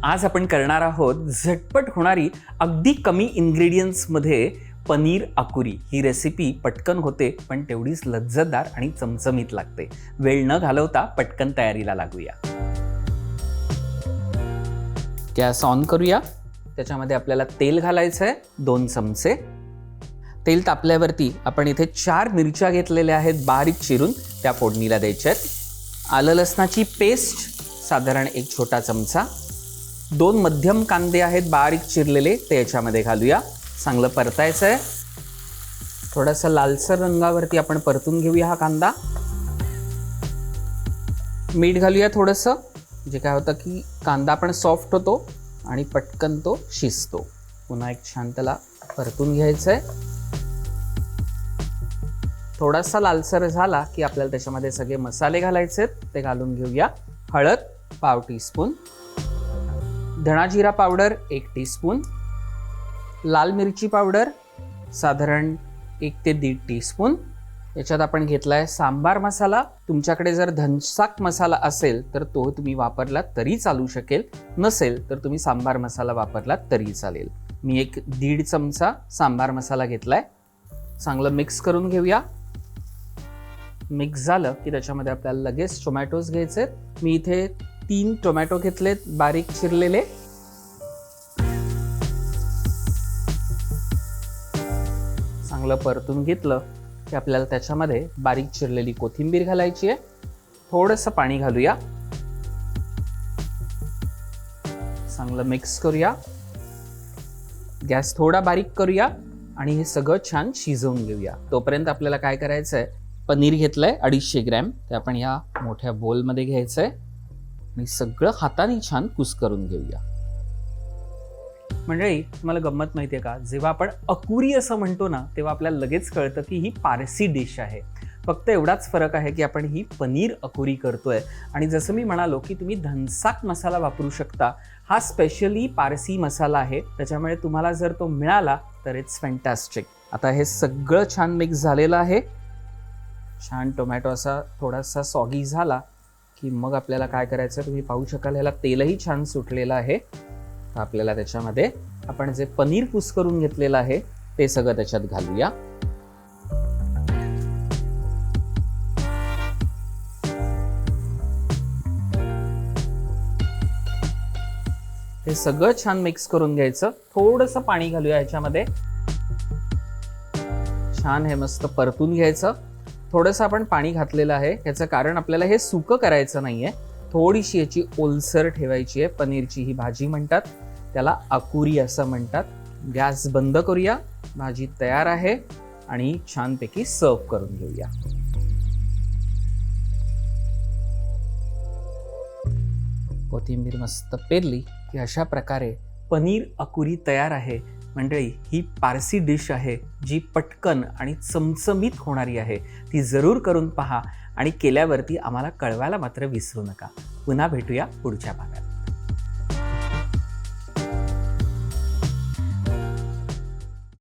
आज आपण करणार आहोत झटपट होणारी अगदी कमी इन्ग्रेडियंट्समध्ये पनीर अकुरी। ही रेसिपी पटकन होते पण तेवढीच लज्जतदार आणि चमचमीत लागते। वेळ न घालवता पटकन तयारीला लागूया। गॅस ऑन करूया। त्याच्यामध्ये आपल्याला तेल घालायचं आहे 2 चमचे। तेल तापल्यावरती आपण इथे 4 मिरच्या घेतलेल्या आहेत बारीक चिरून, त्या फोडणीला द्यायच्या आहेत। आलं लसणाची पेस्ट साधारण 1 छोटा चमचा। 2 मध्यम कांदे आहेत बारीक चिरलेले, ते याच्यामध्ये घालूया। चांगलं परतायचं आहे। थोडासा लालसर रंगावरती आपण परतून घेऊया हा कांदा। मीठ घालूया थोडंसं, जे काय होतं की कांदा पण सॉफ्ट होतो आणि पटकन तो शिजतो। पुन्हा एक छान त्याला परतून घ्यायचं आहे। थोडासा लालसर झाला की आपल्याला त्याच्यामध्ये सगळे मसाले घालायचे आहेत, ते घालून घेऊया। हळद पाव टीस्पून, धणा जिरा पावडर 1 टीस्पून, लाल मिरची पावडर साधारण 1 ते 1.5 टीस्पून। याच्यात आपण घेतलाय सांबार मसाला। तुमच्याकडे जर धनसाक मसाला असेल तर तो तुम्ही वापरला तरी चालू शकेल, नसेल तर तुम्ही सांबार मसाला वापरला तरी चालेल। मी 1.5 चमचा सांबार मसाला घेतलाय। चांगलं मिक्स करून घेऊया। मिक्स झालं की त्याच्यामध्ये आपल्याला लगेच टोमॅटोज घ्यायचे। मी इथे 3 टोमॅटो घेतलेत बारीक चिरलेले। चांगलं परतून घेतलं की आपल्याला त्याच्यामध्ये बारीक चिरलेली कोथिंबीर घालायची आहे। थोडंसं पाणी घालूया। चांगलं मिक्स करूया। गॅस थोडा बारीक करूया आणि हे सगळं छान शिजवून घेऊया। तोपर्यंत आपल्याला काय करायचं आहे, पनीर घेतलंय 250 ग्रॅम, ते आपण या मोठ्या बोलमध्ये घ्यायचंय आणि सगळं हाताने छान कुस्करून घेऊया। मंडळी, तुम्हाला गंमत माहिती आहे का, जेव्हा आपण अकुरी असं म्हणतो ना, तेव्हा आपल्याला लगेच कळतं की ही पारसी डिश आहे। फक्त एवढाच फरक आहे की आपण ही पनीर अकुरी करतोय। आणि जसं मी म्हणालो की तुम्ही धनसाक मसाला वापरू शकता, हा स्पेशली पारसी मसाला आहे, त्याच्यामुळे तुम्हाला जर तो मिळाला तर इट्स फॅन्टॅस्टिक। आता हे सगळं छान मिक्स झालेलं आहे। छान टोमॅटो असा थोडासा सॉगी झाला की मग आपल्याला काय करायचं, तुम्ही पाहू शकाल ह्याला तेलही छान सुटलेलं आहे। तर आपल्याला त्याच्यामध्ये आपण जे पनीर कुस्करून घेतलेलं आहे ते सगळं त्याच्यात घालूया। हे सगळं छान मिक्स करून घ्यायचं। थोडंसं पाणी घालूया ह्याच्यामध्ये। छान हे मस्त परतून घ्यायचं। थोडंसं आपण पाणी घातलेलं आहे, याचं कारण आपल्याला हे सुकं करायचं नाहीये, थोडीशी याची ओलसर ठेवायची आहे। पनीरची ही भाजी म्हणतात, त्याला अकुरी असं म्हणतात। गॅस बंद करूया। भाजी तयार आहे आणि छानपैकी सर्व करून घेऊया। कोथिंबीर मस्त पेरली की अशा प्रकारे पनीर अकुरी तयार आहे। मंडळी, ही पारसी डिश आहे जी पटकन आणि चमचमीत होणारी आहे। ती जरूर करून पहा आणि केल्यावरती आम्हाला कळवायला मात्र विसरू नका। पुन्हा भेटूया पुढच्या भागात।